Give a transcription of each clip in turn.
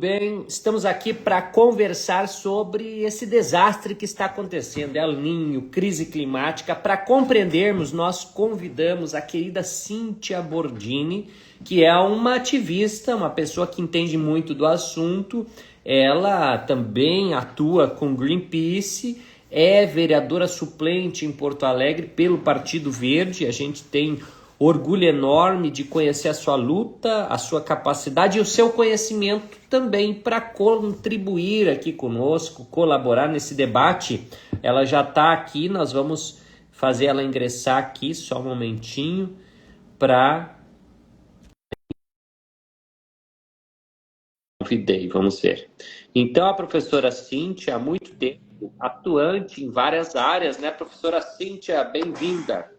Bem, estamos aqui para conversar sobre esse desastre que está acontecendo, El Niño, crise climática. Para compreendermos, nós convidamos a querida Cíntia Bordini, que é uma ativista, uma pessoa que entende muito do assunto. Ela também atua com Greenpeace, é vereadora suplente em Porto Alegre pelo Partido Verde. A gente tem orgulho enorme de conhecer a sua luta, a sua capacidade e o seu conhecimento também para contribuir aqui conosco, colaborar nesse debate. Ela já está aqui, nós vamos fazer ela ingressar aqui, só um momentinho, para... Convidei, vamos ver. Então, a professora Cíntia, há muito tempo, atuante em várias áreas, né? Professora Cíntia, bem-vinda.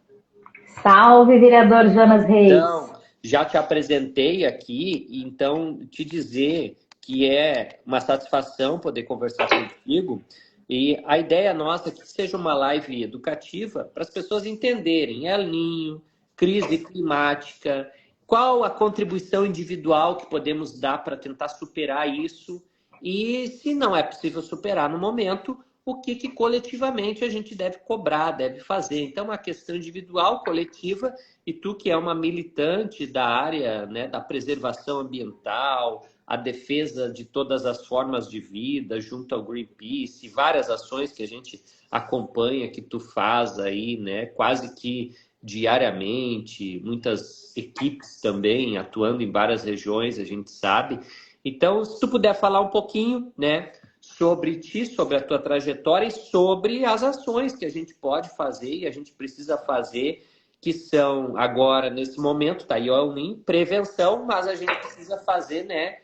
Salve, vereador Jonas Reis. Então, já te apresentei aqui, então te dizer que é uma satisfação poder conversar contigo. E a ideia nossa é que seja uma live educativa para as pessoas entenderem El Niño, crise climática, qual a contribuição individual que podemos dar para tentar superar isso e, se não é possível superar no momento, o que coletivamente a gente deve cobrar, deve fazer. Então, uma questão individual, coletiva, e tu que é uma militante da área, né, da preservação ambiental, a defesa de todas as formas de vida, junto ao Greenpeace, várias ações que a gente acompanha, que tu faz aí, né, quase que diariamente, muitas equipes também atuando em várias regiões, a gente sabe. Então, se tu puder falar um pouquinho, né, sobre ti, sobre a tua trajetória e sobre as ações que a gente pode fazer e a gente precisa fazer, que são agora, nesse momento, tá aí em prevenção, mas a gente precisa fazer, né,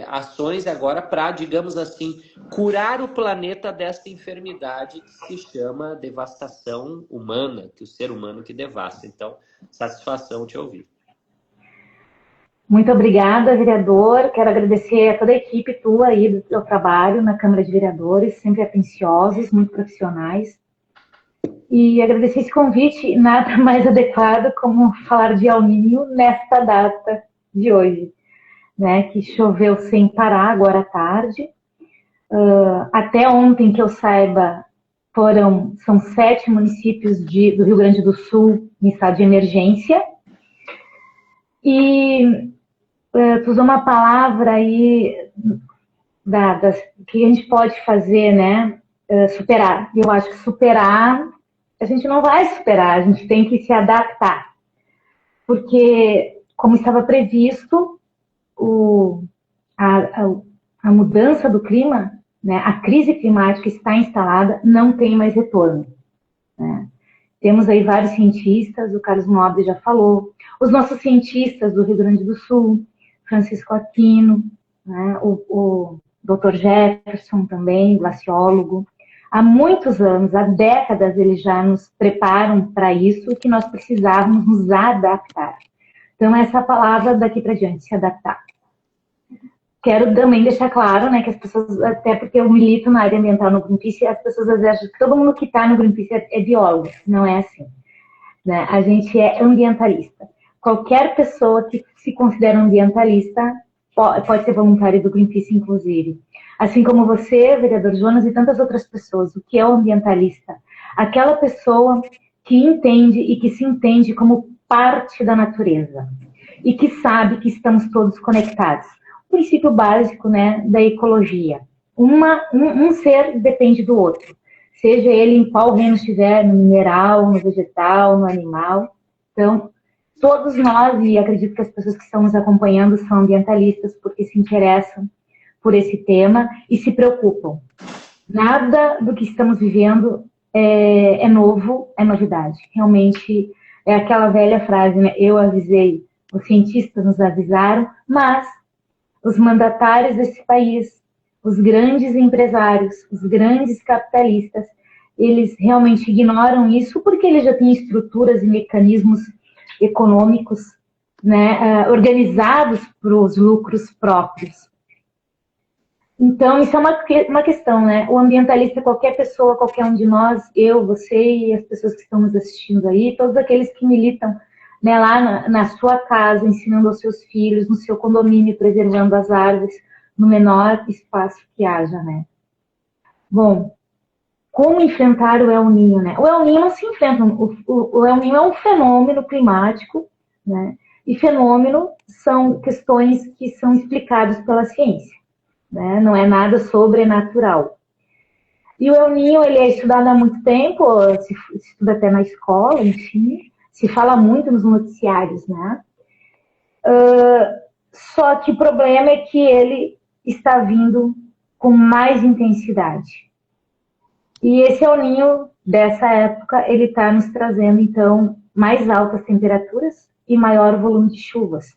ações agora para, digamos assim, curar o planeta desta enfermidade que se chama devastação humana, que o ser humano que devasta. Então, satisfação te ouvir. Muito obrigada, vereador. Quero agradecer a toda a equipe tua aí do teu trabalho na Câmara de Vereadores, sempre atenciosos, muito profissionais. E agradecer esse convite, nada mais adequado como falar de El Niño nesta data de hoje, né? Que choveu sem parar agora à tarde. Até ontem, que eu saiba, são 7 municípios do Rio Grande do Sul em estado de emergência. E tu usou uma palavra aí que a gente pode fazer, né? Superar. Eu acho que superar, a gente não vai superar, a gente tem que se adaptar. Porque, como estava previsto, a mudança do clima, né, a crise climática está instalada, não tem mais retorno. Né? Temos aí vários cientistas, o Carlos Nobre já falou, os nossos cientistas do Rio Grande do Sul, Francisco Aquino, né, o Dr. Jefferson também, glaciólogo. Há muitos anos, há décadas, eles já nos preparam para isso, que nós precisávamos nos adaptar. Então, essa palavra daqui para diante, se adaptar. Quero também deixar claro, né, que as pessoas, até porque eu milito na área ambiental no Greenpeace, as pessoas às vezes acham que todo mundo que está no Greenpeace é biólogo. Não é assim. Né? A gente é ambientalista. Qualquer pessoa que se considera ambientalista pode ser voluntário do Greenpeace, inclusive. Assim como você, vereador Jonas, e tantas outras pessoas. O que é o ambientalista? Aquela pessoa que entende e que se entende como parte da natureza. E que sabe que estamos todos conectados. O princípio básico, né, da ecologia. Um ser depende do outro. Seja ele em qual reino estiver, no mineral, no vegetal, no animal. Então, todos nós, e acredito que as pessoas que estão nos acompanhando são ambientalistas, porque se interessam por esse tema e se preocupam. Nada do que estamos vivendo é novo, é novidade. Realmente, é aquela velha frase, né? Eu avisei, os cientistas nos avisaram, mas os mandatários desse país, os grandes empresários, os grandes capitalistas, eles realmente ignoram isso porque eles já têm estruturas e mecanismos econômicos, né, organizados para os lucros próprios. Então, isso é uma questão, né? O ambientalista é qualquer pessoa, qualquer um de nós, eu, você e as pessoas que estão nos assistindo aí, todos aqueles que militam, né, lá na sua casa, ensinando aos seus filhos, no seu condomínio, preservando as árvores, no menor espaço que haja, né? Bom, como enfrentar o El Niño, né? O El Niño não se enfrenta, o El Niño é um fenômeno climático, né? E fenômeno são questões que são explicadas pela ciência, né? Não é nada sobrenatural. E o El Niño, ele é estudado há muito tempo, se estuda até na escola, enfim, se fala muito nos noticiários, né? Só que o problema é que ele está vindo com mais intensidade. E esse El Niño dessa época, ele está nos trazendo, então, mais altas temperaturas e maior volume de chuvas.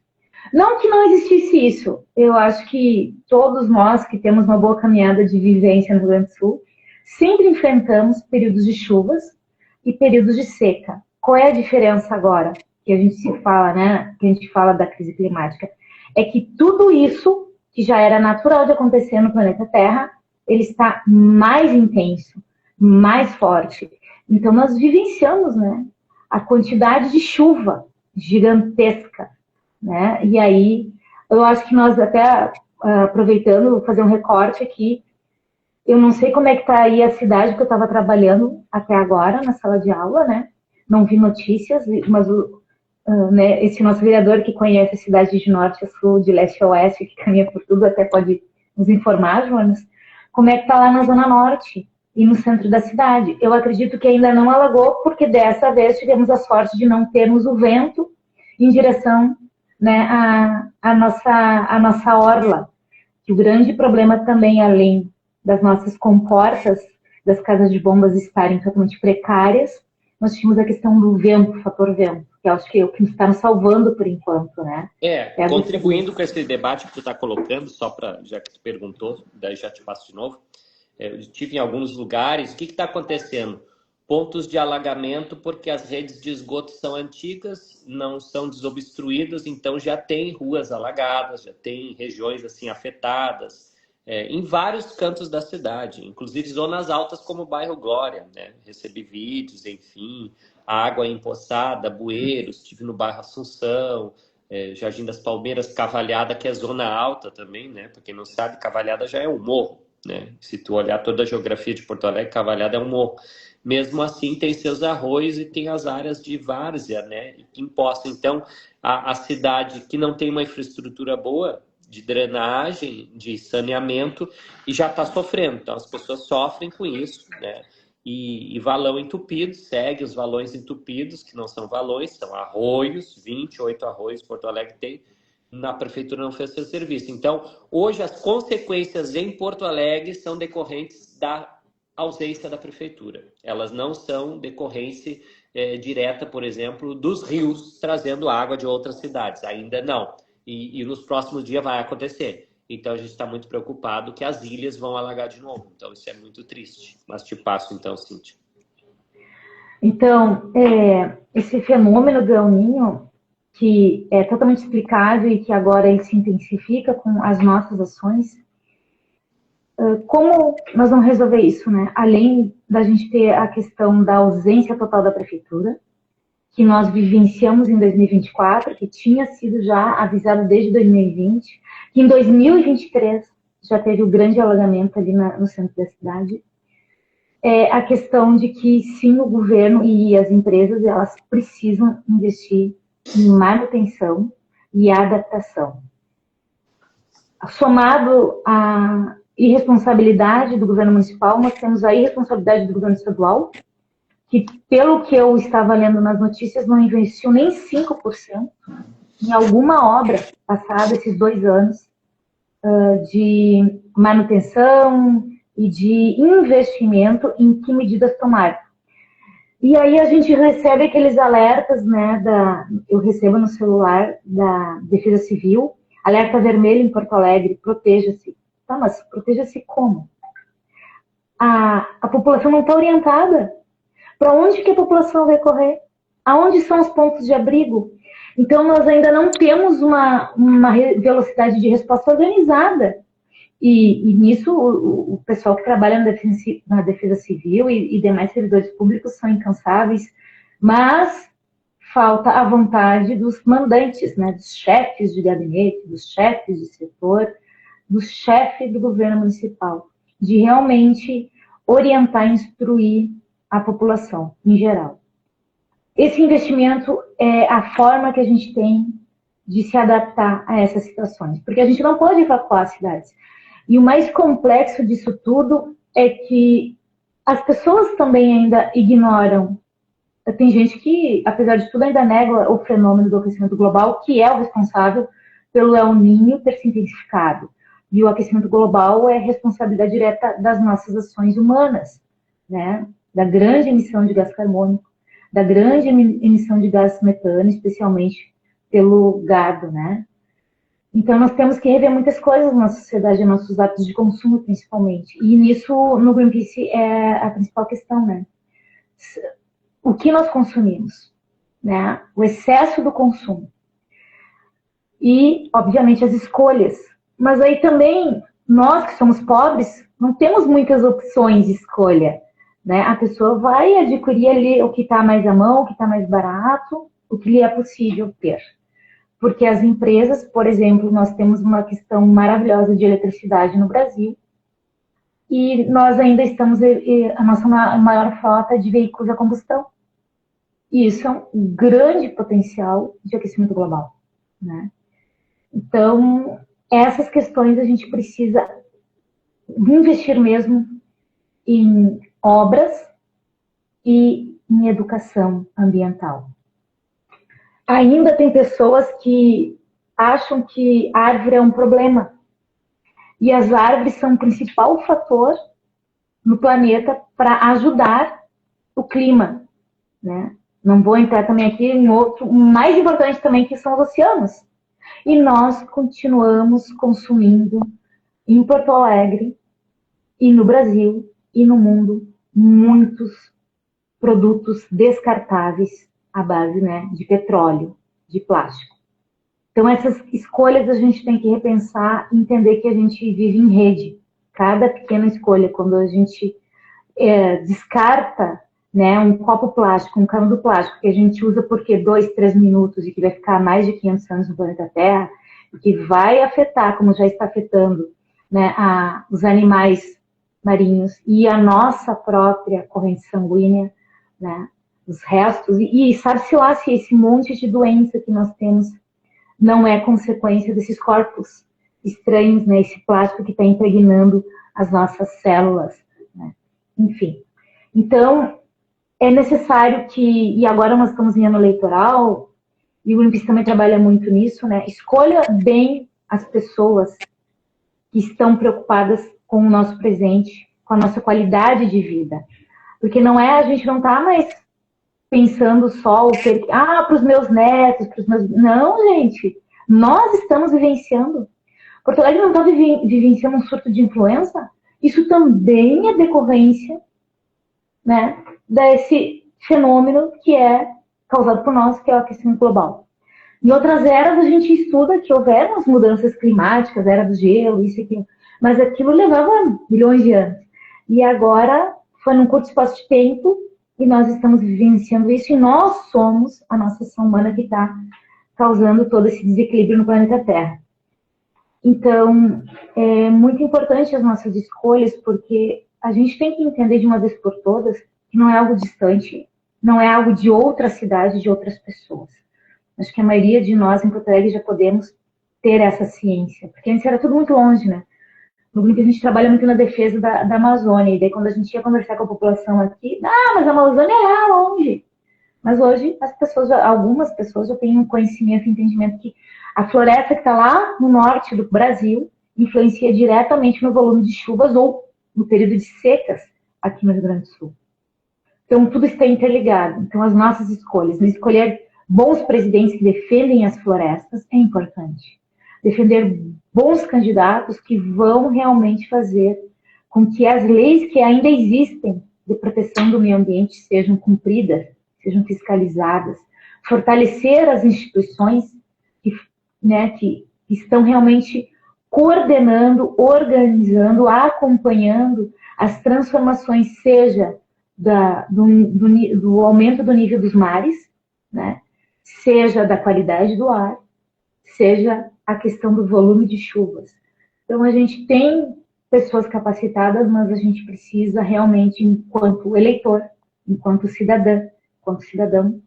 Não que não existisse isso, eu acho que todos nós que temos uma boa caminhada de vivência no Rio Grande do Sul, sempre enfrentamos períodos de chuvas e períodos de seca. Qual é a diferença agora que a gente se fala, né? Que a gente fala da crise climática? É que tudo isso que já era natural de acontecer no planeta Terra, ele está mais intenso, mais forte. Então nós vivenciamos, né, a quantidade de chuva gigantesca, né? E aí eu acho que nós até aproveitando, vou fazer um recorte aqui. Eu não sei como é que está aí a cidade que eu estava trabalhando até agora, na sala de aula, né? Não vi notícias, mas né, esse nosso vereador que conhece a cidade de norte a sul, de leste a oeste, que caminha por tudo, até pode nos informar, Jonas, como é que está lá na zona norte e no centro da cidade. Eu acredito que ainda não alagou, porque dessa vez tivemos a sorte de não termos o vento em direção, né, à nossa orla. Que o grande problema também, além das nossas comportas, das casas de bombas estarem totalmente precárias, nós tínhamos a questão do vento, fator vento, que eu acho que é o que está nos salvando por enquanto, né? Contribuindo com esse debate que tu está colocando, só para, já que tu perguntou, daí já te passo de novo, eu estive em alguns lugares, o que está acontecendo? Pontos de alagamento, porque as redes de esgoto são antigas, não são desobstruídas, então já tem ruas alagadas, já tem regiões assim afetadas, em vários cantos da cidade, inclusive zonas altas como o bairro Glória, né? Recebi vídeos, enfim, água empoçada, bueiros, estive no bairro Assunção, Jardim das Palmeiras, Cavalhada, que é zona alta também, né? Para quem não sabe, Cavalhada já é um morro, né? Se tu olhar toda a geografia de Porto Alegre, Cavalhada é um morro. Mesmo assim, tem seus arroios e tem as áreas de várzea, né? Que empoçam. Então, a cidade que não tem uma infraestrutura boa de drenagem, de saneamento, e já está sofrendo. Então, as pessoas sofrem com isso, né? E valão entupido, segue os valões entupidos, que não são valões, são arroios, 28 arroios Porto Alegre tem, na prefeitura não fez seu serviço. Então, hoje as consequências em Porto Alegre são decorrentes da ausência da prefeitura. Elas não são decorrência direta, por exemplo, dos rios trazendo água de outras cidades. Ainda não. E nos próximos dias vai acontecer. Então, a gente está muito preocupado que as ilhas vão alagar de novo. Então, isso é muito triste. Mas te passo, então, Cíntia. Então, esse fenômeno do El Niño, que é totalmente explicável e que agora ele se intensifica com as nossas ações, como nós vamos resolver isso, né? Além da gente ter a questão da ausência total da prefeitura, que nós vivenciamos em 2024, que tinha sido já avisado desde 2020, que em 2023 já teve o grande alagamento ali no centro da cidade. A questão de que, sim, o governo e as empresas, elas precisam investir em manutenção e adaptação. Somado à irresponsabilidade do governo municipal, nós temos a irresponsabilidade do governo estadual, que, pelo que eu estava lendo nas notícias, não investiu nem 5% em alguma obra passada esses 2 anos de manutenção e de investimento em que medidas tomar. E aí a gente recebe aqueles alertas, né, eu recebo no celular da Defesa Civil, alerta vermelho em Porto Alegre, proteja-se. Tá, mas proteja-se como? A população não está orientada. Para onde que a população vai correr? Aonde são os pontos de abrigo? Então, nós ainda não temos uma velocidade de resposta organizada. E nisso, o pessoal que trabalha na Defesa Civil e demais servidores públicos são incansáveis, mas falta a vontade dos mandantes, né, dos chefes de gabinete, dos chefes de setor, do chefe do governo municipal, de realmente orientar e instruir a população em geral. Esse investimento é a forma que a gente tem de se adaptar a essas situações, porque a gente não pode evacuar as cidades. E o mais complexo disso tudo é que as pessoas também ainda ignoram. Tem gente que, apesar de tudo, ainda nega o fenômeno do aquecimento global, que é o responsável pelo El Niño ter se intensificado. E o aquecimento global é responsabilidade direta das nossas ações humanas, né? Da grande emissão de gás carbônico, da grande emissão de gás metano, especialmente pelo gado, né? Então, nós temos que rever muitas coisas na sociedade, nossos hábitos de consumo, principalmente. E nisso, no Greenpeace, é a principal questão, né? O que nós consumimos, né? O excesso do consumo. E, obviamente, as escolhas. Mas aí também, nós que somos pobres, não temos muitas opções de escolha, né? A pessoa vai adquirir ali o que está mais à mão, o que está mais barato, o que lhe é possível ter. Porque as empresas, por exemplo, nós temos uma questão maravilhosa de eletricidade no Brasil, e nós ainda estamos, a nossa maior frota de veículos a combustão. E isso é um grande potencial de aquecimento global, né? Então, essas questões a gente precisa investir mesmo em obras e em educação ambiental. Ainda tem pessoas que acham que árvore é um problema. E as árvores são o principal fator no planeta para ajudar o clima, né? Não vou entrar também aqui em outro, mais importante também, que são os oceanos. E nós continuamos consumindo em Porto Alegre, e no Brasil, e no mundo, muitos produtos descartáveis à base, né, de petróleo, de plástico. Então, essas escolhas a gente tem que repensar e entender que a gente vive em rede. Cada pequena escolha, quando a gente descarta, né, um copo plástico, um canudo plástico, que a gente usa por 2, 3 minutos e que vai ficar mais de 500 anos no planeta Terra, e que vai afetar, como já está afetando, né, os animais marinhos e a nossa própria corrente sanguínea, né, os restos, e sabe-se lá se esse monte de doença que nós temos não é consequência desses corpos estranhos, né, esse plástico que está impregnando as nossas células, né? Enfim. Então, é necessário que, e agora nós estamos em ano eleitoral, e o Greenpeace também trabalha muito nisso, né? Escolha bem as pessoas que estão preocupadas com o nosso presente, com a nossa qualidade de vida. Porque não é, a gente não está mais pensando só para os meus netos, para os meus... Não, gente, nós estamos vivenciando. Porto Alegre não está vivenciando um surto de influenza? Isso também é decorrência, né, desse fenômeno que é causado por nós, que é o aquecimento global. Em outras eras, a gente estuda que houveram as mudanças climáticas, era do gelo, isso e aquilo, mas aquilo levava milhões de anos. E agora, foi num curto espaço de tempo, e nós estamos vivenciando isso, e nós somos a nossa ação humana que está causando todo esse desequilíbrio no planeta Terra. Então, é muito importante as nossas escolhas, porque a gente tem que entender de uma vez por todas que não é algo distante, não é algo de outra cidade, de outras pessoas. Acho que a maioria de nós em Porto Alegre já podemos ter essa ciência, porque antes era tudo muito longe, né? No grupo a gente trabalha muito na defesa da Amazônia, e daí quando a gente ia conversar com a população aqui, mas a Amazônia é lá longe. Mas hoje algumas pessoas já têm um conhecimento e entendimento que a floresta que está lá no norte do Brasil influencia diretamente no volume de chuvas ou no período de secas aqui no Rio Grande do Sul. Então, tudo está interligado. Então, as nossas escolhas, escolher bons presidentes que defendem as florestas é importante. Defender bons candidatos que vão realmente fazer com que as leis que ainda existem de proteção do meio ambiente sejam cumpridas, sejam fiscalizadas, fortalecer as instituições que estão realmente coordenando, organizando, acompanhando as transformações, seja do aumento do nível dos mares, né, seja da qualidade do ar, seja a questão do volume de chuvas. Então, a gente tem pessoas capacitadas, mas a gente precisa realmente, enquanto eleitor, enquanto cidadão,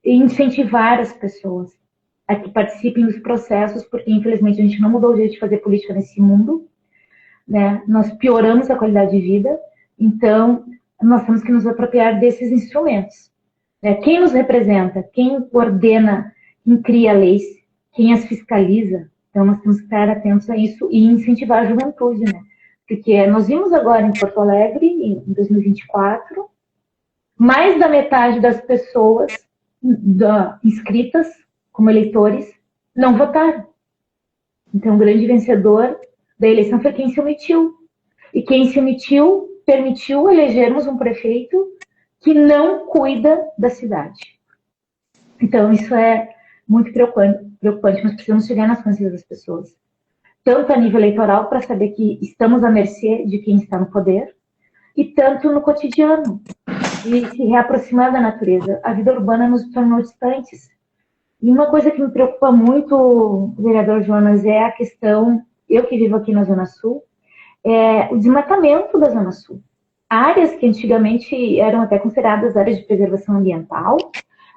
incentivar as pessoas a que participem dos processos, porque infelizmente a gente não mudou o jeito de fazer política nesse mundo, né? Nós pioramos a qualidade de vida, então nós temos que nos apropriar desses instrumentos. Né? Quem nos representa, quem ordena, quem cria leis, quem as fiscaliza, então nós temos que estar atentos a isso e incentivar a juventude, né? Porque nós vimos agora em Porto Alegre, em 2024, mais da metade das pessoas inscritas como eleitores não votaram. Então, o grande vencedor da eleição foi quem se omitiu. E quem se omitiu permitiu elegermos um prefeito que não cuida da cidade. Então, isso é muito preocupante. Nós precisamos chegar nas consciências das pessoas. Tanto a nível eleitoral, para saber que estamos à mercê de quem está no poder, e tanto no cotidiano, de se reaproximar da natureza. A vida urbana nos tornou distantes. E uma coisa que me preocupa muito, vereador Jonas, é a questão, eu que vivo aqui na Zona Sul, é o desmatamento da Zona Sul. Áreas que antigamente eram até consideradas áreas de preservação ambiental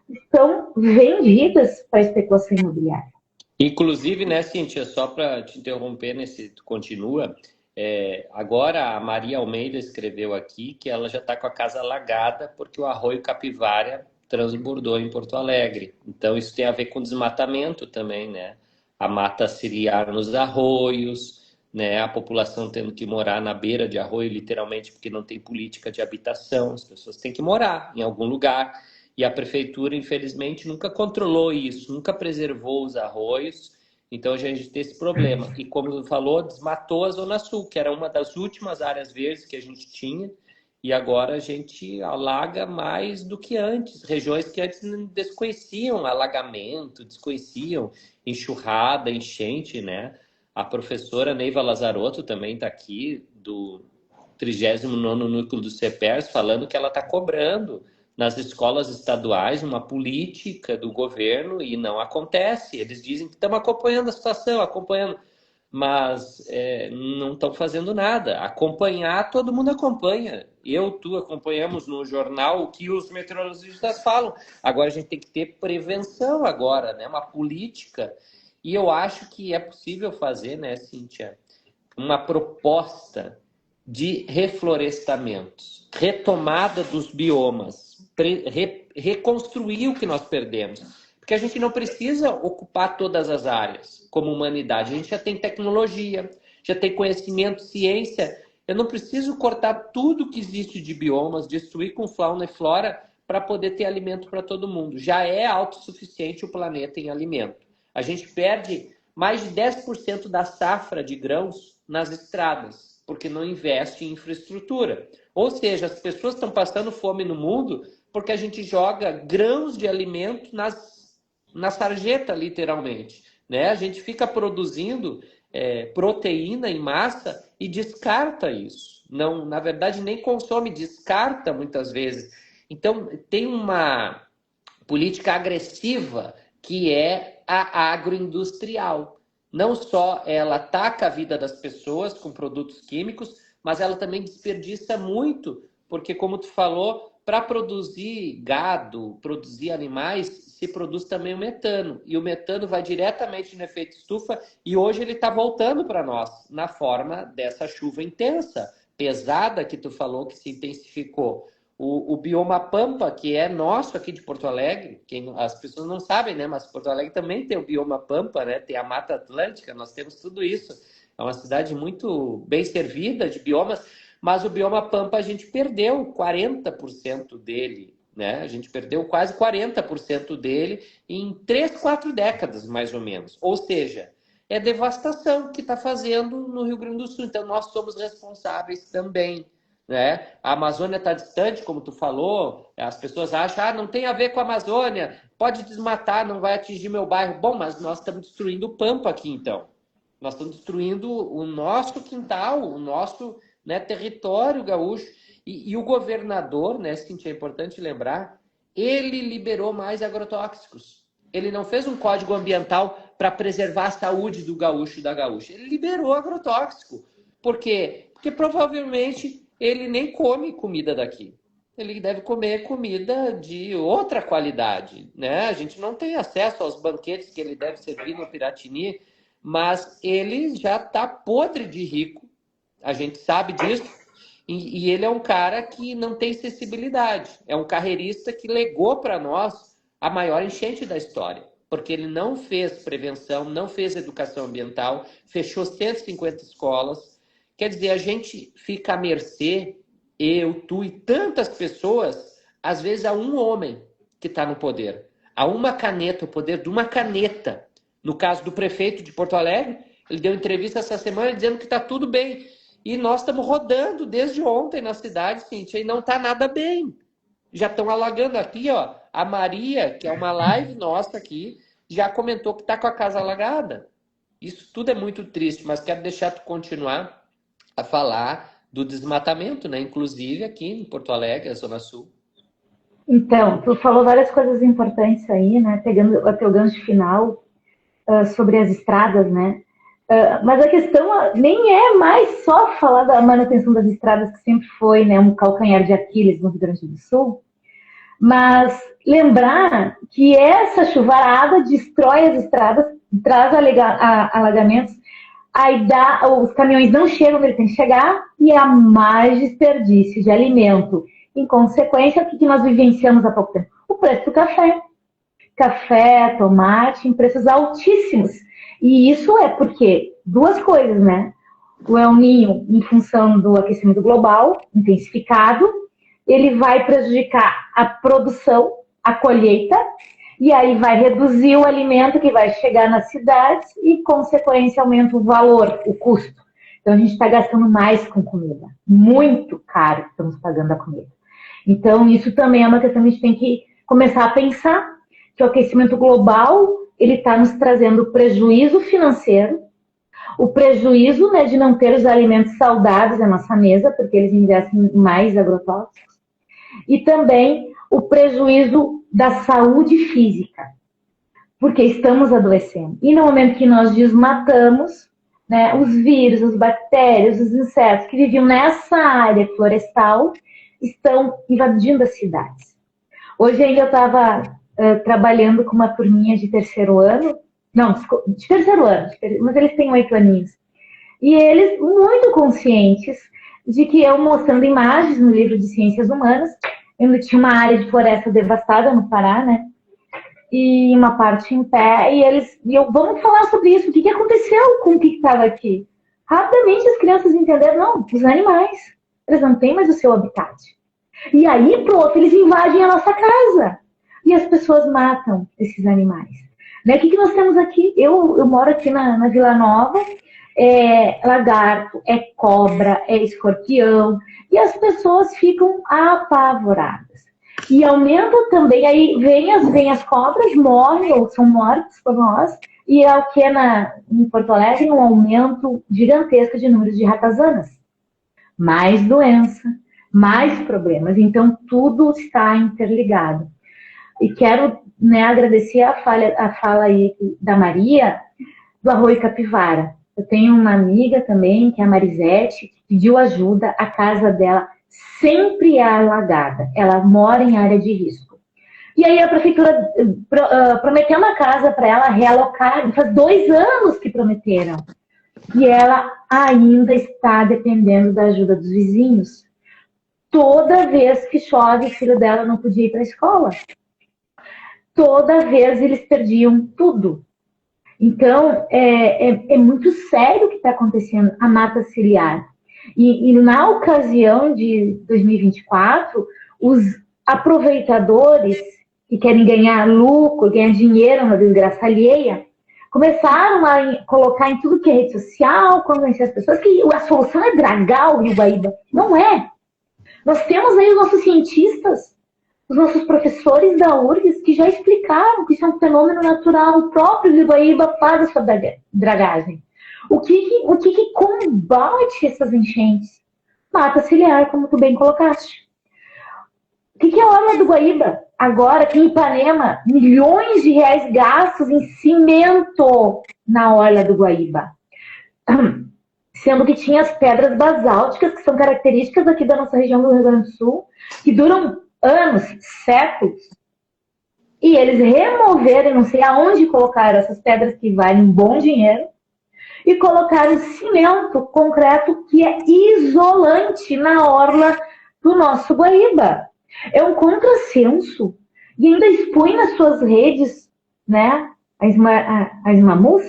estão vendidas para especulação imobiliária. Inclusive, né, Cíntia, só para te interromper, tu continua, agora a Maria Almeida escreveu aqui que ela já está com a casa alagada porque o arroio Capivara transbordou em Porto Alegre. Então, isso tem a ver com desmatamento também, né? A mata ciliar nos arroios, né? A população tendo que morar na beira de arroio, literalmente, porque não tem política de habitação. As pessoas têm que morar em algum lugar. E a prefeitura, infelizmente, nunca controlou isso, nunca preservou os arroios. Então, a gente tem esse problema. E, como falou, desmatou a Zona Sul, que era uma das últimas áreas verdes que a gente tinha. E agora a gente alaga mais do que antes. Regiões que antes desconheciam alagamento, desconheciam enxurrada, enchente, né? A professora Neiva Lazarotto também está aqui, do 39º Núcleo do CEPERS, falando que ela está cobrando nas escolas estaduais uma política do governo e não acontece. Eles dizem que estão acompanhando a situação, acompanhando, mas não estão fazendo nada. Acompanhar, todo mundo acompanha. Tu acompanhamos no jornal o que os meteorologistas falam. Agora a gente tem que ter prevenção agora, né? Uma política. E eu acho que é possível fazer, né, Cíntia, uma proposta de reflorestamentos, retomada dos biomas, reconstruir o que nós perdemos. Porque a gente não precisa ocupar todas as áreas como humanidade. A gente já tem tecnologia, já tem conhecimento, ciência. Eu não preciso cortar tudo que existe de biomas, destruir com fauna e flora para poder ter alimento para todo mundo. Já é autossuficiente o planeta em alimento. A gente perde mais de 10% da safra de grãos nas estradas, porque não investe em infraestrutura. Ou seja, as pessoas estão passando fome no mundo porque a gente joga grãos de alimento na sarjeta, literalmente. Né? A gente fica produzindo proteína em massa e descarta isso. Não, na verdade, nem consome, descarta muitas vezes. Então, tem uma política agressiva que é a agroindustrial. Não só ela ataca a vida das pessoas com produtos químicos, mas ela também desperdiça muito, porque, como tu falou, para produzir gado, produzir animais, se produz também o metano. E o metano vai diretamente no efeito estufa e hoje ele está voltando para nós na forma dessa chuva intensa, pesada que tu falou que se intensificou. O bioma Pampa, que é nosso aqui de Porto Alegre, as pessoas não sabem, né? Mas Porto Alegre também tem o bioma Pampa, né? Tem a Mata Atlântica, nós temos tudo isso. É uma cidade muito bem servida de biomas, mas o bioma Pampa a gente perdeu 40% dele, né? A gente perdeu quase 40% dele em 3, 4 décadas, mais ou menos. Ou seja, é devastação que está fazendo no Rio Grande do Sul. Então, nós somos responsáveis também. Né? A Amazônia está distante, como tu falou, as pessoas acham, não tem a ver com a Amazônia, pode desmatar, não vai atingir meu bairro. Bom, mas nós estamos destruindo o Pampa aqui, então. Nós estamos destruindo o nosso quintal, o nosso, né, território gaúcho. E o governador, né, Cintia, é importante lembrar, ele liberou mais agrotóxicos. Ele não fez um código ambiental para preservar a saúde do gaúcho e da gaúcha. Ele liberou agrotóxico. Por quê? Porque provavelmente ele nem come comida daqui. Ele deve comer comida de outra qualidade, né? A gente não tem acesso aos banquetes que ele deve servir no Piratini, mas ele já está podre de rico. A gente sabe disso. E ele é um cara que não tem sensibilidade. É um carreirista que legou para nós a maior enchente da história. Porque ele não fez prevenção, não fez educação ambiental, fechou 150 escolas. Quer dizer, a gente fica à mercê, eu, tu e tantas pessoas, às vezes a um homem que está no poder. A uma caneta, o poder de uma caneta. No caso do prefeito de Porto Alegre, ele deu entrevista essa semana dizendo que está tudo bem. E nós estamos rodando desde ontem na cidade, Cíntia, e não está nada bem. Já estão alagando aqui, ó. A Maria, que é uma live nossa aqui, já comentou que está com a casa alagada. Isso tudo é muito triste, mas quero deixar tu continuar a falar do desmatamento, né? Inclusive aqui em Porto Alegre, a Zona Sul. Então, tu falou várias coisas importantes aí, né? Pegando o teu gancho final sobre as estradas, né? Mas a questão nem é mais só falar da manutenção das estradas, que sempre foi, né, um calcanhar de Aquiles no Rio Grande do Sul, mas lembrar que essa chuvarada destrói as estradas, traz alagamentos, aí os caminhões não chegam onde eles têm que chegar e há mais desperdício de alimento. Em consequência, o que nós vivenciamos há pouco tempo? O preço do café. Café, tomate, em preços altíssimos. E isso é porque duas coisas, né? O El Niño, em função do aquecimento global intensificado, ele vai prejudicar a produção, a colheita, e aí vai reduzir o alimento que vai chegar nas cidades e, consequência, aumenta o valor, o custo. Então, a gente está gastando mais com comida. Muito caro estamos pagando a comida. Então, isso também é uma questão que a gente tem que começar a pensar, que o aquecimento global ele está nos trazendo prejuízo financeiro, o prejuízo, né, de não ter os alimentos saudáveis na nossa mesa, porque eles investem em mais agrotóxicos, e também o prejuízo da saúde física, porque estamos adoecendo. E no momento que nós desmatamos, né, os vírus, as bactérias, os insetos que viviam nessa área florestal estão invadindo as cidades. Hoje ainda eu estava trabalhando com uma turminha de terceiro ano, não, de terceiro ano, mas eles têm 8 aninhos. E eles muito conscientes de que eu mostrando imagens no livro de Ciências Humanas, eu tinha uma área de floresta devastada no Pará, né? E uma parte em pé, e eu, vamos falar sobre isso, o que aconteceu com o que estava aqui? Rapidamente as crianças entenderam, não, os animais, eles não têm mais o seu habitat. E aí, pronto, eles invadem a nossa casa. E as pessoas matam esses animais. Né? O que nós temos aqui? Eu moro aqui na Vila Nova, é lagarto, é cobra, é escorpião, e as pessoas ficam apavoradas. E aumenta também, aí vem as cobras, morrem ou são mortas por nós, e é o que em Porto Alegre um aumento gigantesco de números de ratazanas. Mais doença, mais problemas. Então, tudo está interligado. E quero, né, agradecer a fala aí da Maria, do Arroio Capivara. Eu tenho uma amiga também, que é a Marisete, que pediu ajuda, a casa dela sempre é alagada. Ela mora em área de risco. E aí a prefeitura prometeu uma casa para ela realocar, faz 2 anos que prometeram. E ela ainda está dependendo da ajuda dos vizinhos. Toda vez que chove, o filho dela não podia ir para a escola. Toda vez eles perdiam tudo. Então, é muito sério o que está acontecendo, a mata ciliar. E na ocasião de 2024, os aproveitadores que querem ganhar lucro, ganhar dinheiro na desgraça alheia, começaram a colocar em tudo que é rede social, convencer as pessoas que a solução é dragar o Rio Guaíba. Não é. Nós temos aí os nossos cientistas, os nossos professores da URGS, que já explicaram que isso é um fenômeno natural, o próprio Rio Guaíba faz a sua dragagem. O que combate essas enchentes? Mata ciliar, como tu bem colocaste. que é a Orla do Guaíba? Agora, aqui em Ipanema, milhões de reais gastos em cimento na Orla do Guaíba. Sendo que tinha as pedras basálticas, que são características aqui da nossa região do Rio Grande do Sul, que duram anos, séculos. E eles removeram, não sei aonde colocaram essas pedras que valem um bom dinheiro, e colocaram cimento, concreto, que é isolante na orla do nosso Guaíba. É um contrassenso. E ainda expõe nas suas redes, né, as mamus.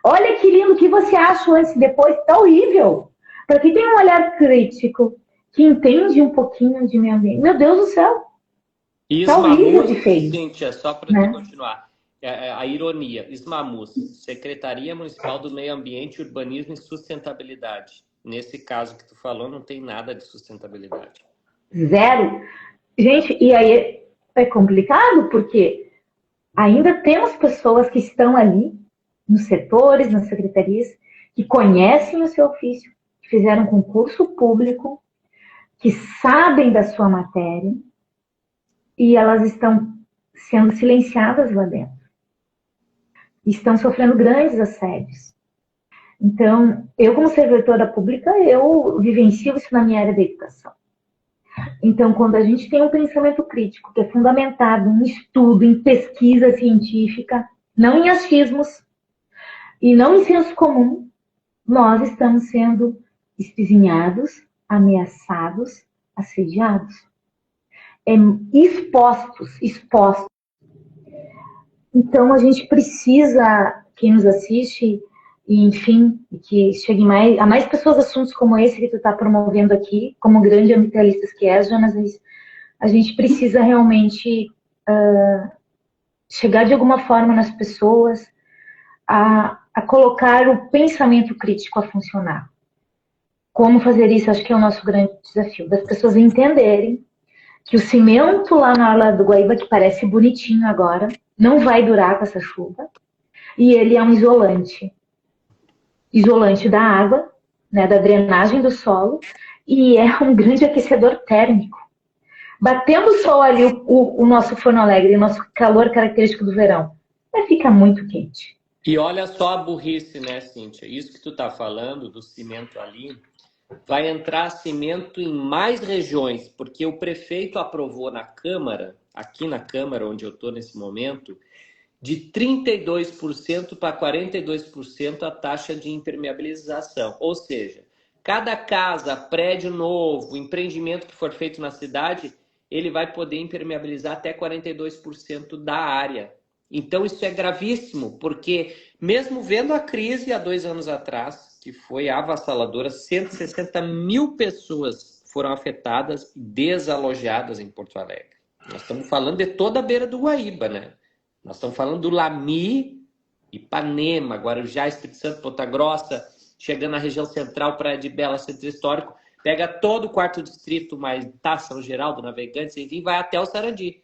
Olha que lindo, o que você acha antes e depois? Tá horrível. Para quem tem um olhar crítico, que entende um pouquinho de meio ambiente, meu Deus do céu. Tá horrível de feio. Cíntia, só para continuar. A ironia. Ismamus, Secretaria Municipal do Meio Ambiente, Urbanismo e Sustentabilidade. Nesse caso que tu falou, não tem nada de sustentabilidade. Zero. Gente, e aí é complicado, porque ainda temos pessoas que estão ali, nos setores, nas secretarias, que conhecem o seu ofício, que fizeram concurso público, que sabem da sua matéria, e elas estão sendo silenciadas lá dentro. Estão sofrendo grandes assédios. Então, eu como servidora pública, eu vivencio isso na minha área da educação. Então, quando a gente tem um pensamento crítico, que é fundamentado em estudo, em pesquisa científica, não em achismos, e não em senso comum, nós estamos sendo espizinhados, ameaçados, assediados. Expostos. Então, a gente precisa, quem nos assiste, e enfim, que chegue a mais pessoas assuntos como esse que tu está promovendo aqui, como grande ambientalista que és, Jonas, a gente precisa realmente chegar de alguma forma nas pessoas a colocar o pensamento crítico a funcionar. Como fazer isso? Acho que é o nosso grande desafio, das pessoas entenderem que o cimento lá na Orla do Guaíba, que parece bonitinho agora, não vai durar com essa chuva, e ele é um isolante. Isolante da água, né, da drenagem do solo, e é um grande aquecedor térmico. Batendo o sol ali, o nosso forno alegre, o nosso calor característico do verão, vai ficar muito quente. E olha só a burrice, né, Cíntia? Isso que tu tá falando do cimento ali, vai entrar cimento em mais regiões, porque o prefeito aprovou na Câmara, aqui na Câmara, onde eu estou nesse momento, de 32% para 42% a taxa de impermeabilização. Ou seja, cada casa, prédio novo, empreendimento que for feito na cidade, ele vai poder impermeabilizar até 42% da área. Então isso é gravíssimo, porque mesmo vendo a crise há 2 anos atrás, que foi avassaladora, 160 mil pessoas foram afetadas e desalojadas em Porto Alegre. Nós estamos falando de toda a beira do Guaíba, né? Nós estamos falando do Lami, Ipanema, Guarujá, Espírito Santo, Ponta Grossa, chegando na região central, Praia de Bela, Centro Histórico, pega todo o 4º distrito, mais São Geraldo, Navegantes, enfim, vai até o Sarandi.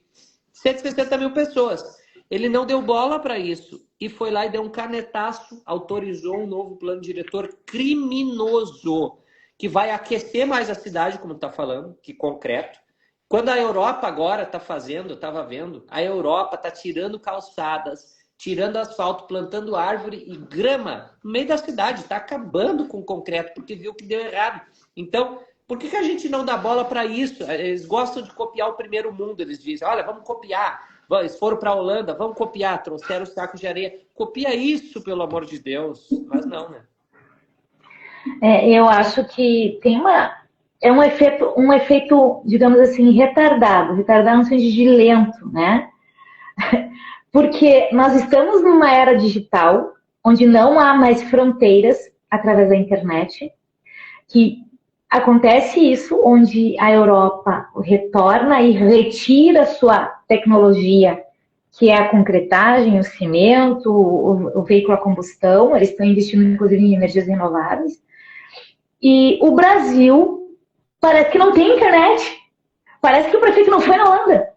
160 mil pessoas. Ele não deu bola para isso e foi lá e deu um canetaço, autorizou um novo plano diretor criminoso, que vai aquecer mais a cidade, como está falando, que concreto. Quando a Europa agora está fazendo, eu estava vendo, a Europa está tirando calçadas, tirando asfalto, plantando árvore e grama no meio da cidade, está acabando com o concreto, porque viu que deu errado. Então, por que a gente não dá bola para isso? Eles gostam de copiar o primeiro mundo, eles dizem, olha, vamos copiar. Eles foram para a Holanda, vamos copiar, trouxeram os sacos de areia. Copia isso, pelo amor de Deus. Mas não, né? Eu acho que tem um efeito, digamos assim, retardado no sentido de lento, né? Porque nós estamos numa era digital, onde não há mais fronteiras através da internet, que acontece isso, onde a Europa retorna e retira sua tecnologia, que é a concretagem, o cimento, o veículo a combustão, eles estão investindo inclusive em energias renováveis. E o Brasil parece que não tem internet, parece que o prefeito não foi na Holanda,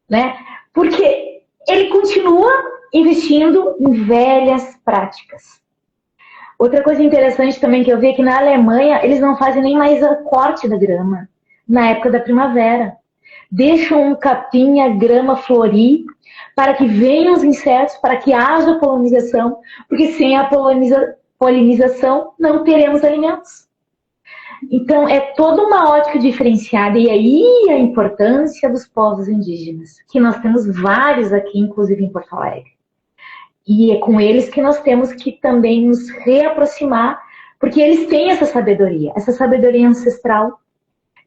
né? Porque ele continua investindo em velhas práticas. Outra coisa interessante também que eu vi é que na Alemanha eles não fazem nem mais o corte da grama na época da primavera. deixam um capim, a grama florir, para que venham os insetos, para que haja polinização, porque sem a polinização não teremos alimentos. Então, é toda uma ótica diferenciada, e aí a importância dos povos indígenas, que nós temos vários aqui, inclusive em Porto Alegre. E é com eles que nós temos que também nos reaproximar, porque eles têm essa sabedoria ancestral,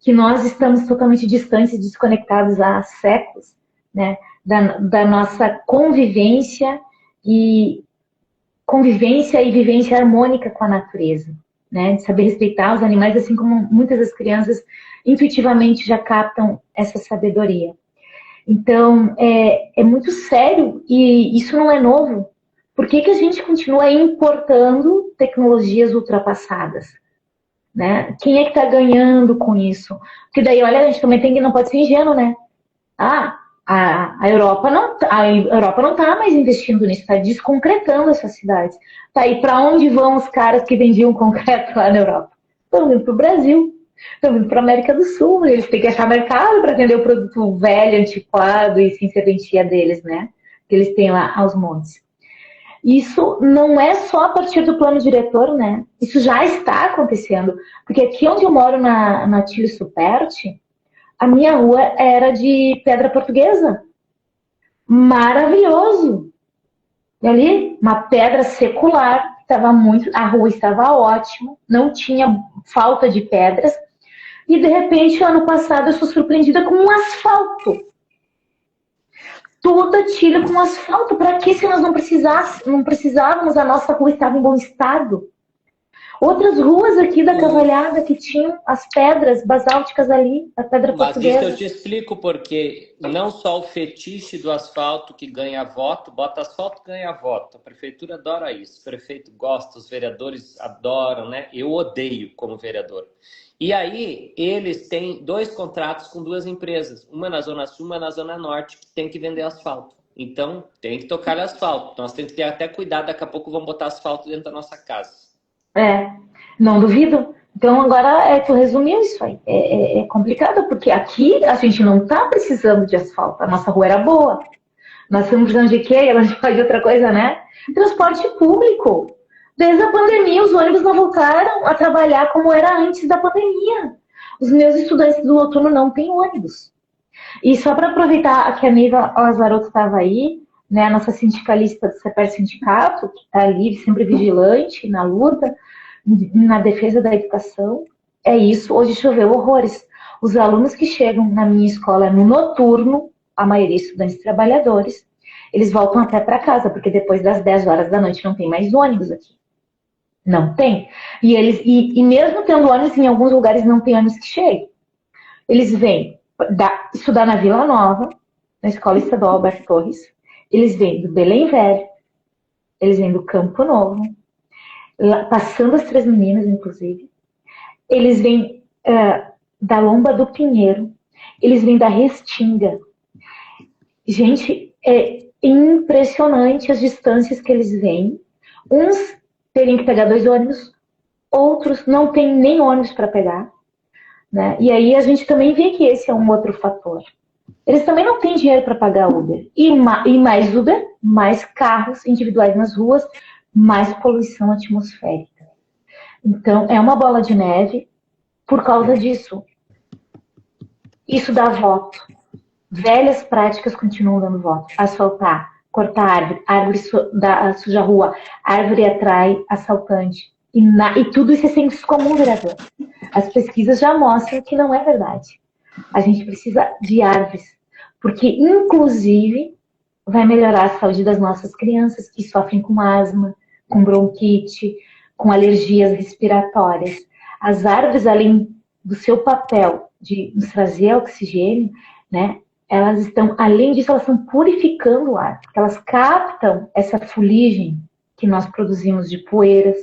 que nós estamos totalmente distantes, desconectados há séculos, né, da nossa convivência e vivência harmônica com a natureza, né, de saber respeitar os animais, assim como muitas das crianças intuitivamente já captam essa sabedoria. Então, é muito sério, e isso não é novo. Por que a gente continua importando tecnologias ultrapassadas? Né? Quem é que está ganhando com isso? Porque daí, olha, a gente também não pode ser ingênuo, né? A Europa não está mais investindo nisso, está desconcretando essas cidades. Tá, e para onde vão os caras que vendiam concreto lá na Europa? Estão vindo para o Brasil, estão vindo para a América do Sul, eles têm que achar mercado para vender o produto velho, antiquado e sem serventia deles, né? Que eles têm lá aos montes. Isso não é só a partir do plano diretor, né? Isso já está acontecendo. Porque aqui onde eu moro, na Tílio Superti, a minha rua era de pedra portuguesa. Maravilhoso! E ali, uma pedra secular, a rua estava ótima, não tinha falta de pedras. E, de repente, ano passado, eu sou surpreendida com um asfalto. Toda Tílio com asfalto. Para que se nós não precisávamos, a nossa rua estava em bom estado? Outras ruas aqui da Cavalhada que tinham as pedras basálticas ali, a pedra portuguesa. Mas isso eu te explico porque não só o fetiche do asfalto que ganha voto, bota asfalto ganha voto. A prefeitura adora isso, o prefeito gosta, os vereadores adoram, né? Eu odeio como vereador. E aí, eles têm 2 contratos com 2 empresas, uma na Zona Sul, uma na Zona Norte, que tem que vender asfalto. Então, tem que tocar asfalto. Nós temos que ter até cuidado, daqui a pouco vão botar asfalto dentro da nossa casa. Não duvido. Então, agora, tu resumiu isso aí. É complicado, porque aqui a gente não está precisando de asfalto. A nossa rua era boa. Nós estamos precisando de quê? Ela já faz outra coisa, né? Transporte público. Desde a pandemia, os ônibus não voltaram a trabalhar como era antes da pandemia. Os meus estudantes do noturno não têm ônibus. E só para aproveitar que a Neiva Lazaroto estava aí, né, a nossa sindicalista do CEPER Sindicato, que está ali sempre vigilante na luta, na defesa da educação, é isso. Hoje choveu horrores. Os alunos que chegam na minha escola no noturno, a maioria estudantes trabalhadores, eles voltam até para casa, porque depois das 10 horas da noite não tem mais ônibus aqui. Não tem. E mesmo tendo ônibus, em alguns lugares não tem ônibus que chegue. Eles vêm estudar na Vila Nova, na Escola Estadual Alberto Torres. Eles vêm do Belém Velho. Eles vêm do Campo Novo. Passando as Três Meninas, inclusive. Eles vêm da Lomba do Pinheiro. Eles vêm da Restinga. Gente, é impressionante as distâncias que eles vêm. Uns terem que pegar 2 ônibus, outros não têm nem ônibus para pegar, né? E aí a gente também vê que esse é um outro fator. Eles também não têm dinheiro para pagar Uber. E mais Uber, mais carros individuais nas ruas, mais poluição atmosférica. Então, é uma bola de neve por causa disso. Isso dá voto. Velhas práticas continuam dando voto. Asfaltar, cortar árvore suja a rua, árvore atrai assaltante. E tudo isso é senso comum, vereador. As pesquisas já mostram que não é verdade. A gente precisa de árvores, porque, inclusive, vai melhorar a saúde das nossas crianças que sofrem com asma, com bronquite, com alergias respiratórias. As árvores, além do seu papel de nos trazer oxigênio, né, elas estão, além disso, elas estão purificando o ar, porque elas captam essa fuligem que nós produzimos de poeiras,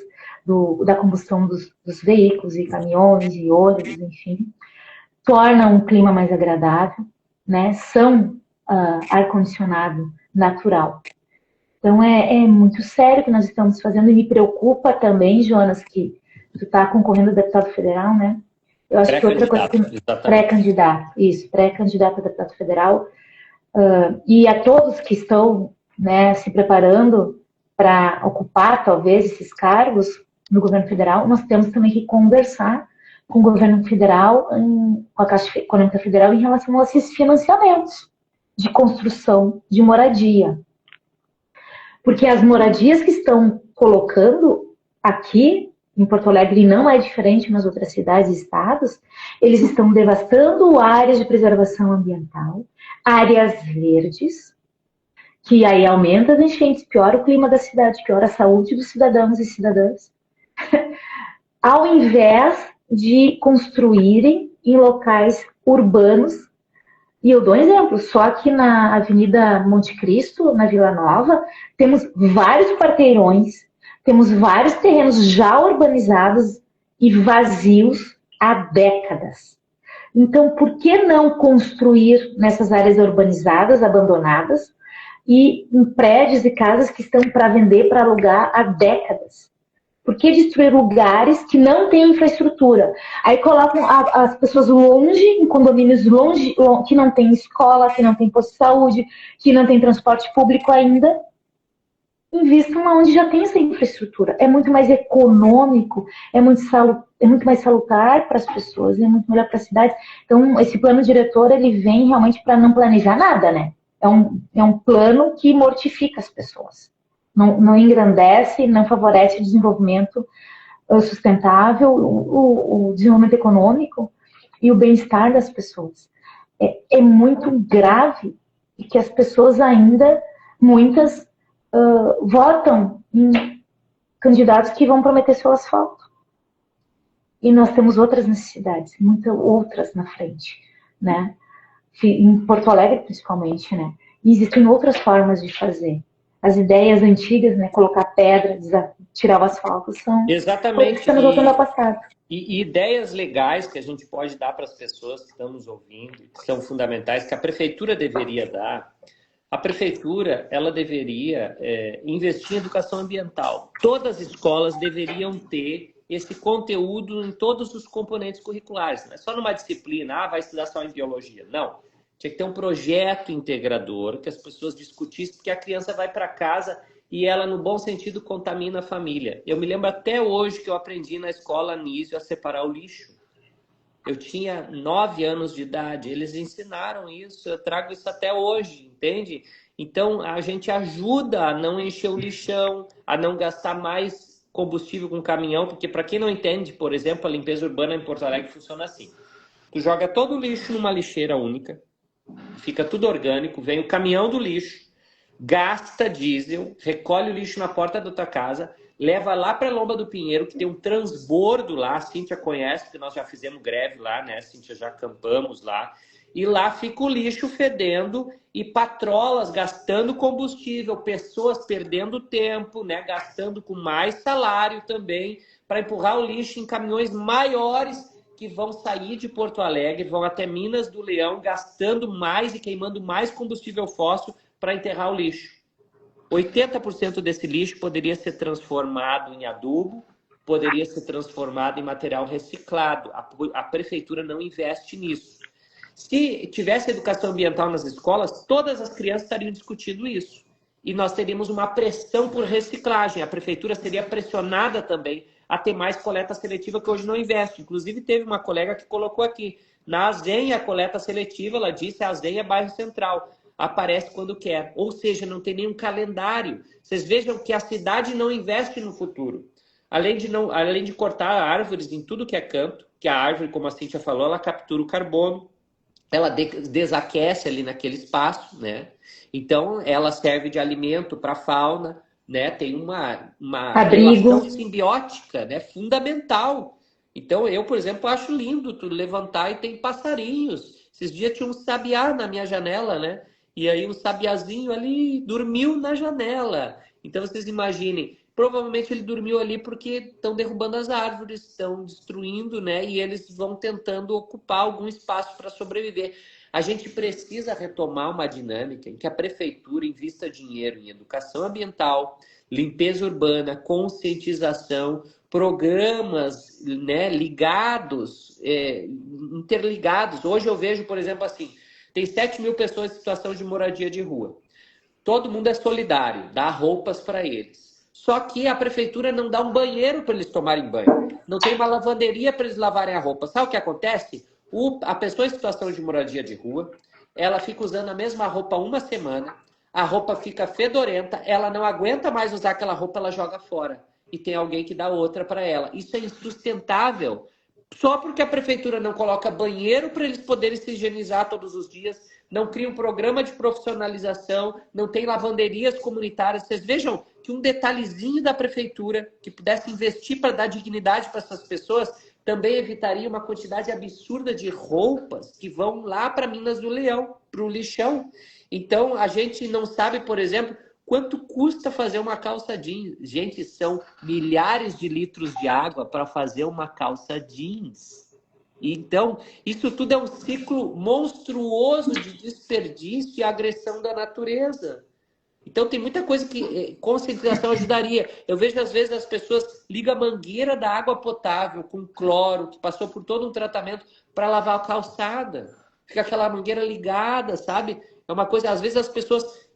da combustão dos veículos e caminhões e ônibus, enfim, tornam um clima mais agradável, né? São ar-condicionado natural. Então, é muito sério o que nós estamos fazendo e me preocupa também, Jonas, que tu está concorrendo a deputado federal, né? Eu acho que outra coisa que Exatamente. pré-candidato, isso, pré-candidato a deputado federal, e a todos que estão, né, se preparando para ocupar, talvez, esses cargos no governo federal, nós temos também que conversar com o governo federal, com a Caixa Econômica Federal, em relação a esses financiamentos de construção de moradia. Porque as moradias que estão colocando aqui em Porto Alegre, e não é diferente nas outras cidades e estados, eles estão devastando áreas de preservação ambiental, áreas verdes, que aí aumenta as enchentes, piora o clima da cidade, piora a saúde dos cidadãos e cidadãs, ao invés de construírem em locais urbanos. E eu dou um exemplo, só aqui na Avenida Monte Cristo, na Vila Nova, temos vários quarteirões, temos vários terrenos já urbanizados e vazios há décadas. Então, por que não construir nessas áreas urbanizadas, abandonadas, e em prédios e casas que estão para vender, para alugar há décadas? Por que destruir lugares que não têm infraestrutura? Aí colocam as pessoas longe, em condomínios longe, que não tem escola, que não tem posto de saúde, que não tem transporte público ainda. Invistam onde já tem essa infraestrutura. É muito mais econômico, é muito mais salutar para as pessoas, é muito melhor para a cidade. Então, esse plano diretor, ele vem realmente para não planejar nada, né? É um plano que mortifica as pessoas. Não engrandece, não favorece o desenvolvimento sustentável, o desenvolvimento econômico e o bem-estar das pessoas. É muito grave que as pessoas ainda, muitas, votam em candidatos que vão prometer seu asfalto. E nós temos outras necessidades, muitas outras na frente, né? Em Porto Alegre, principalmente, né? E existem outras formas de fazer. As ideias antigas, né, colocar pedra, tirar o asfalto, são Exatamente. que estamos voltando ao passado. E ideias legais que a gente pode dar para as pessoas que estão nos ouvindo, que são fundamentais, que a prefeitura deveria dar. A prefeitura, ela deveria investir em educação ambiental. Todas as escolas deveriam ter esse conteúdo em todos os componentes curriculares. Não é só numa disciplina, vai estudar só em biologia. Não. Tinha que ter um projeto integrador, que as pessoas discutissem, porque a criança vai para casa e ela, no bom sentido, contamina a família. Eu me lembro até hoje que eu aprendi na escola Anísio a separar o lixo. Eu tinha 9 anos de idade, eles ensinaram isso, eu trago isso até hoje, entende? Então, a gente ajuda a não encher o lixão, a não gastar mais combustível com caminhão, porque para quem não entende, por exemplo, a limpeza urbana em Porto Alegre funciona assim. Tu joga todo o lixo numa lixeira única, fica tudo orgânico, vem o caminhão do lixo, gasta diesel, recolhe o lixo na porta da tua casa, leva lá para a Lomba do Pinheiro, que tem um transbordo lá, a Cíntia conhece, porque nós já fizemos greve lá, né, Cíntia, já acampamos lá, e lá fica o lixo fedendo e patrolas gastando combustível, pessoas perdendo tempo, né, gastando com mais salário também, para empurrar o lixo em caminhões maiores que vão sair de Porto Alegre, vão até Minas do Leão, gastando mais e queimando mais combustível fóssil para enterrar o lixo. 80% desse lixo poderia ser transformado em adubo, poderia ser transformado em material reciclado. A prefeitura não investe nisso. Se tivesse educação ambiental nas escolas, todas as crianças estariam discutindo isso. E nós teríamos uma pressão por reciclagem. A prefeitura seria pressionada também a ter mais coleta seletiva, que hoje não investe. Inclusive, teve uma colega que colocou aqui, na Azenha, a coleta seletiva, ela disse, a Azenha é bairro central, aparece quando quer. Ou seja, não tem nenhum calendário. Vocês vejam que a cidade não investe no futuro. Além de cortar árvores em tudo que é canto, que a árvore, como a Cíntia falou, ela captura o carbono, ela desaquece ali naquele espaço, né? Então, ela serve de alimento para a fauna, né? Tem uma relação simbiótica, né? Fundamental. Então, eu, por exemplo, acho lindo tu levantar e tem passarinhos. Esses dias tinha um sabiá na minha janela, né? E aí o sabiazinho ali dormiu na janela. Então, vocês imaginem, provavelmente ele dormiu ali porque estão derrubando as árvores, estão destruindo, né? E eles vão tentando ocupar algum espaço para sobreviver. A gente precisa retomar uma dinâmica em que a prefeitura invista dinheiro em educação ambiental, limpeza urbana, conscientização, programas, né, ligados, interligados. Hoje eu vejo, por exemplo, assim, tem 7 mil pessoas em situação de moradia de rua. Todo mundo é solidário, dá roupas para eles. Só que a prefeitura não dá um banheiro para eles tomarem banho. Não tem uma lavanderia para eles lavarem a roupa. Sabe o que acontece? A pessoa em situação de moradia de rua, ela fica usando a mesma roupa uma semana, a roupa fica fedorenta, ela não aguenta mais usar aquela roupa, ela joga fora. E tem alguém que dá outra para ela. Isso é insustentável. Só porque a prefeitura não coloca banheiro para eles poderem se higienizar todos os dias, não cria um programa de profissionalização, não tem lavanderias comunitárias. Vocês vejam que um detalhezinho da prefeitura que pudesse investir para dar dignidade para essas pessoas também evitaria uma quantidade absurda de roupas que vão lá para Minas do Leão, para o lixão. Então, a gente não sabe, por exemplo, quanto custa fazer uma calça jeans. Gente, são milhares de litros de água para fazer uma calça jeans. Então, isso tudo é um ciclo monstruoso de desperdício e agressão da natureza. Então, tem muita coisa que conscientização ajudaria. Eu vejo, às vezes, as pessoas ligam a mangueira da água potável com cloro, que passou por todo um tratamento para lavar a calçada. Fica aquela mangueira ligada, sabe? É uma coisa, às vezes, as pessoas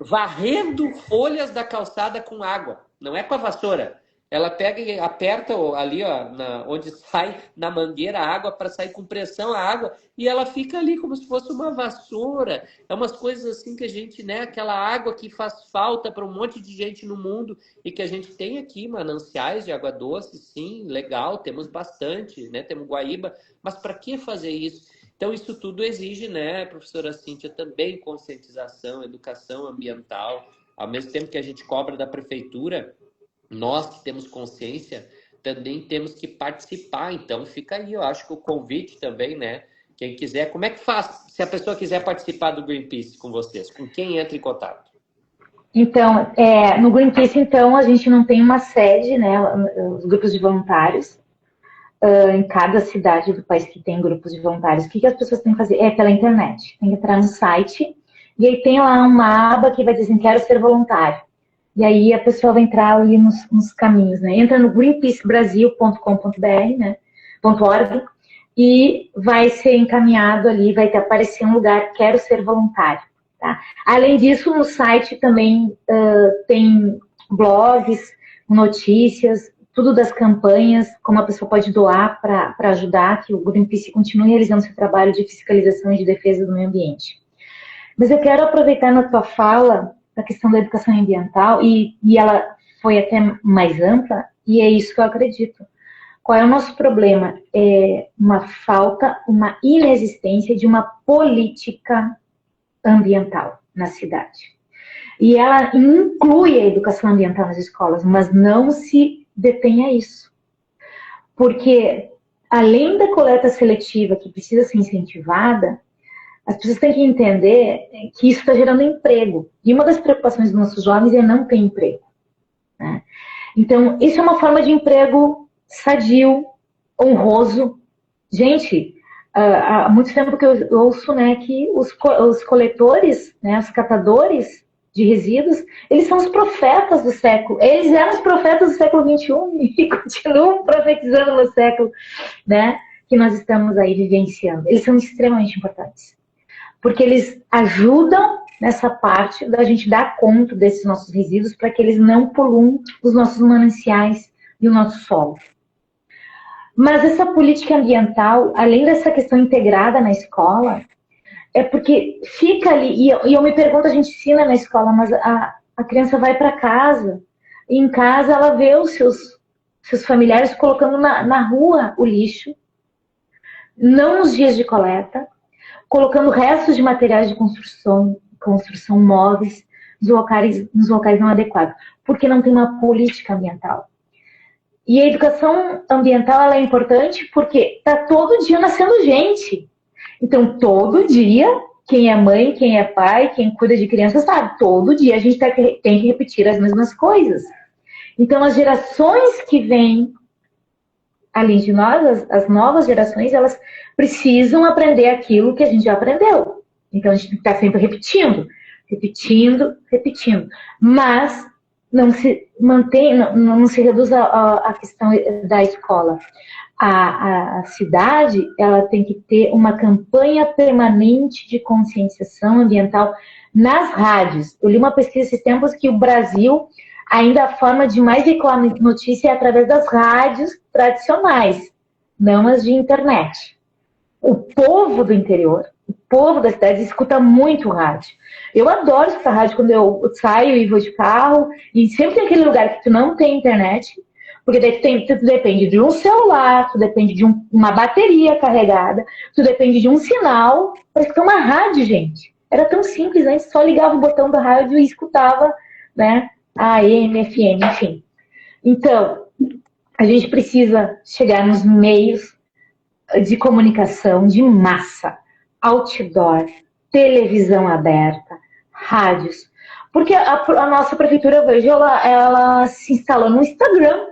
varrendo folhas da calçada com água. Não é com a vassoura. Ela pega e aperta ali, ó, onde sai na mangueira a água para sair com pressão a água e ela fica ali como se fosse uma vassoura. É umas coisas assim que a gente, né, aquela água que faz falta para um monte de gente no mundo e que a gente tem aqui mananciais de água doce, sim, legal, temos bastante, né, temos Guaíba, mas para que fazer isso? Então isso tudo exige, né, professora Cíntia, também conscientização, educação ambiental, ao mesmo tempo que a gente cobra da prefeitura. Nós que temos consciência também temos que participar. Então fica aí, eu acho que o convite também, né? Quem quiser, como é que faz? Se a pessoa quiser participar do Greenpeace com vocês, com quem entra em contato? Então, no Greenpeace, então, a gente não tem uma sede, né? Os grupos de voluntários. Em cada cidade do país que tem grupos de voluntários, o que as pessoas têm que fazer? É pela internet. Tem que entrar no site e aí tem lá uma aba que vai dizer, quero ser voluntário. E aí a pessoa vai entrar ali nos caminhos, né? Entra no greenpeacebrasil.com.br, né? .org, e vai ser encaminhado ali, vai aparecer um lugar, quero ser voluntário. Tá? Além disso, no site também tem blogs, notícias, tudo das campanhas, como a pessoa pode doar para ajudar que o Greenpeace continue realizando seu trabalho de fiscalização e de defesa do meio ambiente. Mas eu quero aproveitar na tua fala da questão da educação ambiental, e ela foi até mais ampla, e é isso que eu acredito. Qual é o nosso problema? É uma falta, uma inexistência de uma política ambiental na cidade. E ela inclui a educação ambiental nas escolas, mas não se detém a isso. Porque, além da coleta seletiva, que precisa ser incentivada, as pessoas têm que entender que isso está gerando emprego. E uma das preocupações dos nossos jovens é não ter emprego. Né? Então, isso é uma forma de emprego sadio, honroso. Gente, há muito tempo que eu ouço, né, que os coletores, né, os catadores de resíduos, eles são os profetas do século. Eles eram os profetas do século XXI e continuam profetizando no século, né, que nós estamos aí vivenciando. Eles são extremamente importantes. Porque eles ajudam nessa parte da gente dar conta desses nossos resíduos para que eles não poluam os nossos mananciais e o nosso solo. Mas essa política ambiental, além dessa questão integrada na escola, é porque fica ali, e eu me pergunto, a gente ensina na escola, mas a criança vai para casa, e em casa ela vê os seus familiares colocando na rua o lixo, não nos dias de coleta, colocando restos de materiais de construção móveis nos locais não adequados, porque não tem uma política ambiental. E a educação ambiental ela é importante porque está todo dia nascendo gente. Então, todo dia, quem é mãe, quem é pai, quem cuida de crianças, sabe, todo dia a gente tem que repetir as mesmas coisas. Então, as gerações que vêm além de nós, as novas gerações, elas precisam aprender aquilo que a gente já aprendeu. Então, a gente tem que estar sempre repetindo. Mas não se mantém, não se reduz a questão da escola. A cidade, ela tem que ter uma campanha permanente de conscientização ambiental nas rádios. Eu li uma pesquisa esses tempos que o Brasil, ainda a forma de mais veicular notícia é através das rádios tradicionais, não as de internet. O povo do interior, o povo da cidade escuta muito rádio. Eu adoro escutar rádio quando eu saio e vou de carro, e sempre tem aquele lugar que tu não tem internet, porque daí tu depende de um celular, tu depende de uma bateria carregada, tu depende de um sinal para escutar uma rádio, gente. Era tão simples, antes só ligava o botão da rádio e escutava, né, a AM, FM, enfim. Então, a gente precisa chegar nos meios de comunicação de massa, outdoor, televisão aberta, rádios. Porque a nossa prefeitura, eu vejo, ela se instalou no Instagram.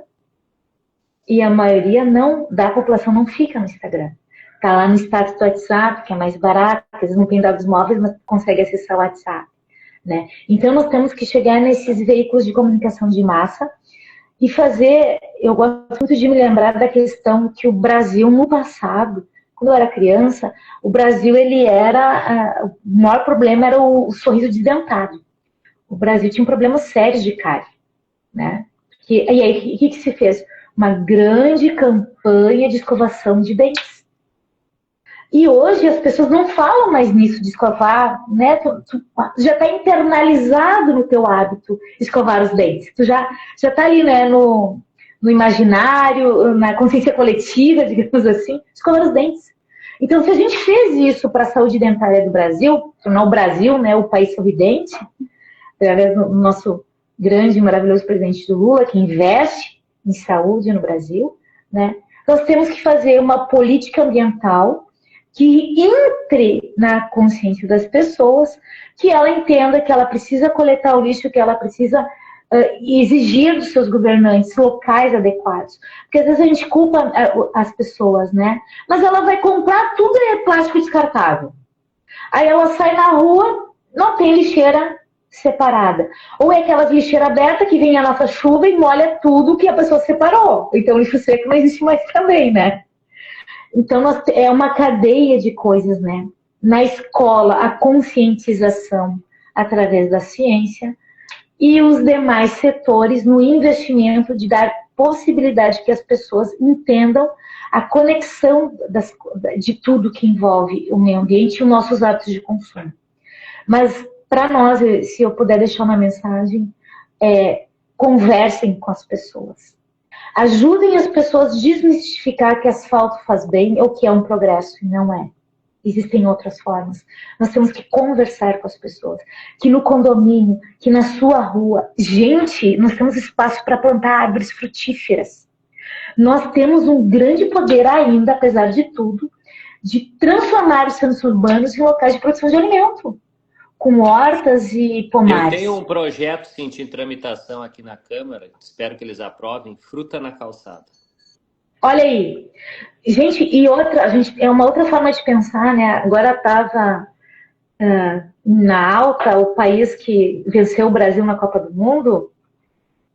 E a maioria da população não fica no Instagram. Está lá no status do WhatsApp, que é mais barato, às vezes não tem dados móveis, mas consegue acessar o WhatsApp. Né? Então, nós temos que chegar nesses veículos de comunicação de massa e fazer... Eu gosto muito de me lembrar da questão que o Brasil, no passado, quando eu era criança, o Brasil, o maior problema era o sorriso desdentado. O Brasil tinha um problema sério de cárie. Né? E aí, o que se fez? Uma grande campanha de escovação de dentes. E hoje as pessoas não falam mais nisso de escovar, né? Tu já está internalizado no teu hábito escovar os dentes. Tu já está ali, né, no imaginário, na consciência coletiva, digamos assim, escovar os dentes. Então, se a gente fez isso para a saúde dentária do Brasil, tornar o Brasil, né, o país sorridente, através do nosso grande e maravilhoso presidente do Lula, que investe em saúde no Brasil, né? Nós temos que fazer uma política ambiental que entre na consciência das pessoas, que ela entenda que ela precisa coletar o lixo, que ela precisa exigir dos seus governantes locais adequados. Porque às vezes a gente culpa as pessoas, né? Mas ela vai comprar tudo plástico descartável. Aí ela sai na rua, não tem lixeira separada. Ou é aquelas lixeiras abertas que vem a nossa chuva e molha tudo que a pessoa separou. Então, lixo seco não existe mais também, né? Então, é uma cadeia de coisas, né? Na escola, a conscientização através da ciência e os demais setores no investimento de dar possibilidade que as pessoas entendam a conexão de tudo que envolve o meio ambiente e os nossos hábitos de consumo. Mas, para nós, se eu puder deixar uma mensagem, conversem com as pessoas. Ajudem as pessoas a desmistificar que asfalto faz bem ou que é um progresso, e não é. Existem outras formas. Nós temos que conversar com as pessoas. Que no condomínio, que na sua rua. Gente, nós temos espaço para plantar árvores frutíferas. Nós temos um grande poder ainda, apesar de tudo, de transformar os centros urbanos em locais de produção de alimento. Com hortas e pomares. Eu tenho um projeto, sim, em tramitação aqui na Câmara, espero que eles aprovem, fruta na calçada. Olha aí. Gente, é uma outra forma de pensar, né? Agora estava na alta o país que venceu o Brasil na Copa do Mundo,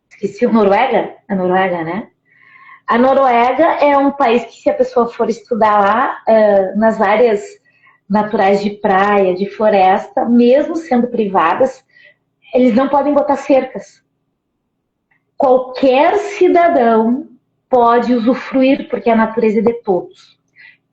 esqueci, Noruega? A Noruega, né? A Noruega é um país que, se a pessoa for estudar lá, nas áreas naturais de praia, de floresta, mesmo sendo privadas, eles não podem botar cercas. Qualquer cidadão pode usufruir, porque a natureza é de todos.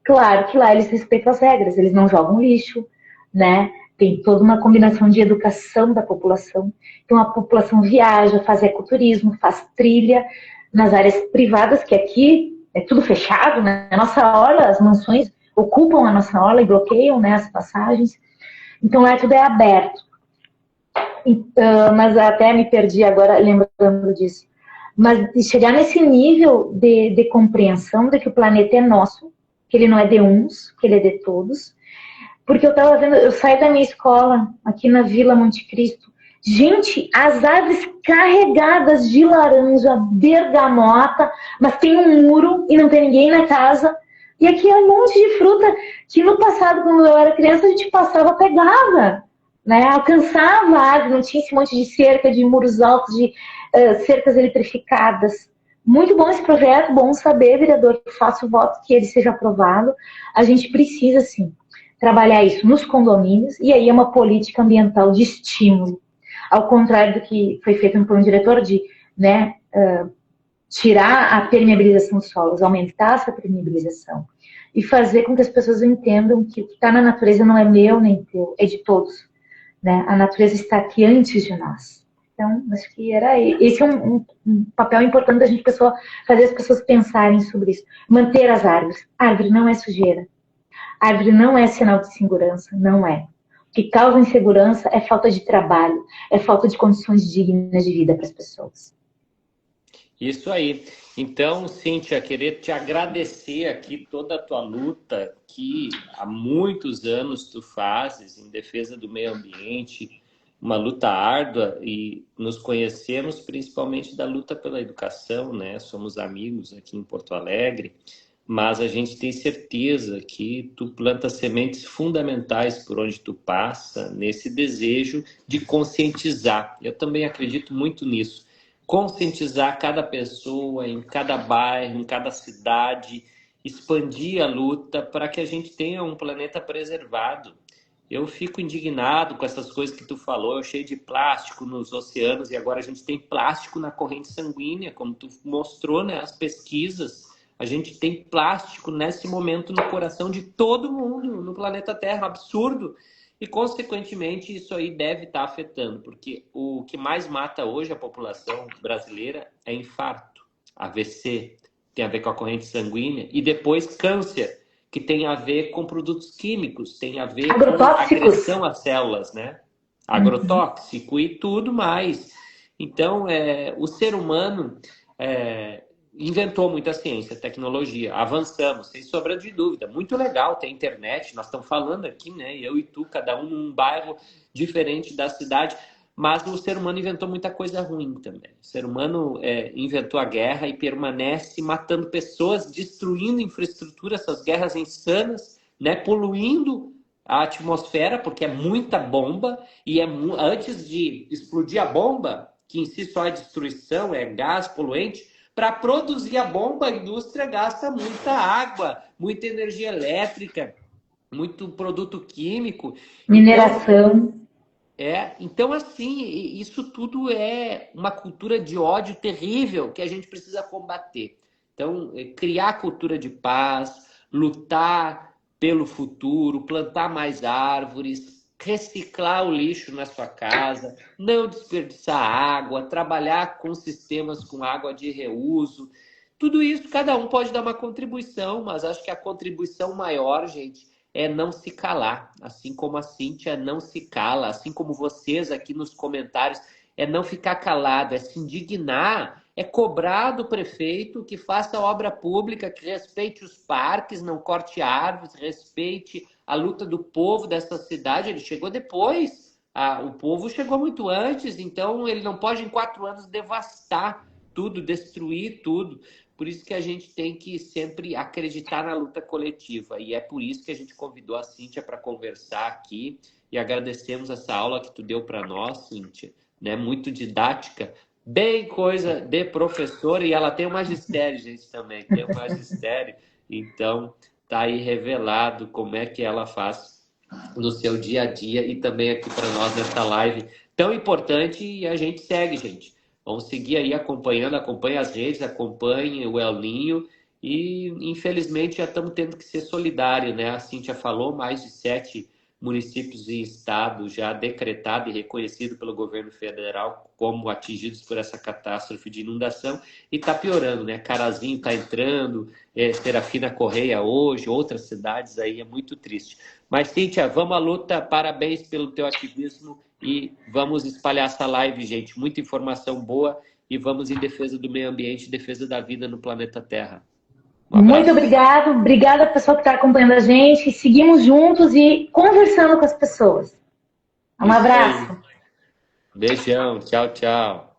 Claro que lá eles respeitam as regras, eles não jogam lixo, né? Tem toda uma combinação de educação da população. Então a população viaja, faz ecoturismo, faz trilha nas áreas privadas, que aqui é tudo fechado, né? A nossa orla, as mansões ocupam a nossa orla e bloqueiam, né, as passagens. Então lá tudo é aberto. Mas até me perdi agora lembrando disso. Mas de chegar nesse nível de compreensão de que o planeta é nosso, que ele não é de uns, que ele é de todos. Porque eu estava vendo, eu saí da minha escola aqui na Vila Monte Cristo. Gente, as árvores carregadas de laranja, bergamota, mas tem um muro e não tem ninguém na casa. E aqui é um monte de fruta que no passado, quando eu era criança, a gente passava, pegava, né? Alcançava a árvore, não tinha esse monte de cerca, de muros altos, cercas eletrificadas. Muito bom esse projeto, bom saber, vereador, faço o voto que ele seja aprovado. A gente precisa, sim, trabalhar isso nos condomínios, e aí é uma política ambiental de estímulo. Ao contrário do que foi feito no plano diretor de, né, tirar a permeabilização dos solos, aumentar essa permeabilização e fazer com que as pessoas entendam que o que está na natureza não é meu nem teu, é de todos. Né? A natureza está aqui antes de nós. Então, acho que esse é um papel importante da gente fazer as pessoas pensarem sobre isso. Manter as árvores. Árvore não é sujeira. Árvore não é sinal de segurança, não é. O que causa insegurança é falta de trabalho, é falta de condições dignas de vida para as pessoas. Isso aí. Então, Cíntia, querer te agradecer aqui toda a tua luta que há muitos anos tu fazes em defesa do meio ambiente, uma luta árdua, e nos conhecemos principalmente da luta pela educação, né? Somos amigos aqui em Porto Alegre, mas a gente tem certeza que tu planta sementes fundamentais por onde tu passa, nesse desejo de conscientizar. Eu também acredito muito nisso. Conscientizar cada pessoa, em cada bairro, em cada cidade, expandir a luta para que a gente tenha um planeta preservado. Eu fico indignado com essas coisas que tu falou, cheio de plástico nos oceanos, e agora a gente tem plástico na corrente sanguínea, como tu mostrou, né, as pesquisas. A gente tem plástico nesse momento no coração de todo mundo, no planeta Terra, um absurdo. E, consequentemente, isso aí deve estar afetando, porque o que mais mata hoje a população brasileira é infarto, AVC, tem a ver com a corrente sanguínea, e depois câncer, que tem a ver com produtos químicos, tem a ver com agressão às células, né? Agrotóxico e tudo mais. Então, o ser humano inventou muita ciência, tecnologia, avançamos, sem sombra de dúvida. Muito legal ter internet, nós estamos falando aqui, né? Eu e tu, cada um num bairro diferente da cidade, mas o ser humano inventou muita coisa ruim também. O ser humano inventou a guerra e permanece matando pessoas, destruindo infraestrutura, essas guerras insanas, né? Poluindo a atmosfera, porque é muita bomba, e antes de explodir a bomba, que em si só é destruição, é gás poluente, para produzir a bomba, a indústria gasta muita água, muita energia elétrica, muito produto químico. Mineração. Então, assim, isso tudo é uma cultura de ódio terrível que a gente precisa combater. Então, criar cultura de paz, lutar pelo futuro, plantar mais árvores, reciclar o lixo na sua casa, não desperdiçar água, trabalhar com sistemas com água de reuso. Tudo isso, cada um pode dar uma contribuição, mas acho que a contribuição maior, gente, é não se calar. Assim como a Cíntia não se cala, assim como vocês aqui nos comentários, é não ficar calado, é se indignar, é cobrar do prefeito que faça obra pública, que respeite os parques, não corte árvores, respeite a luta do povo dessa cidade. Ele chegou depois, o povo chegou muito antes, então ele não pode em 4 anos devastar tudo, destruir tudo. Por isso que a gente tem que sempre acreditar na luta coletiva, e é por isso que a gente convidou a Cíntia para conversar aqui, e agradecemos essa aula que tu deu para nós, Cíntia, né? Muito didática, bem coisa de professora, e ela tem um magistério, gente, também, tem um magistério, então tá aí revelado como é que ela faz no seu dia a dia, e também aqui para nós nessa live tão importante, e a gente segue, gente. Vamos seguir aí acompanhando, acompanhe as redes, acompanhe o El Ninho, e infelizmente já estamos tendo que ser solidários, né? A Cíntia falou, mais de 7 municípios e estados já decretado e reconhecido pelo governo federal como atingidos por essa catástrofe de inundação, e está piorando, né? Carazinho está entrando, Serafina Correia hoje, outras cidades aí, é muito triste. Mas, Cíntia, vamos à luta, parabéns pelo teu ativismo, e vamos espalhar essa live, gente. Muita informação boa, e vamos em defesa do meio ambiente, defesa da vida no planeta Terra. Muito obrigado. Obrigada, pessoal que está acompanhando a gente. Seguimos juntos e conversando com as pessoas. Um abraço. Beijão. Tchau, tchau.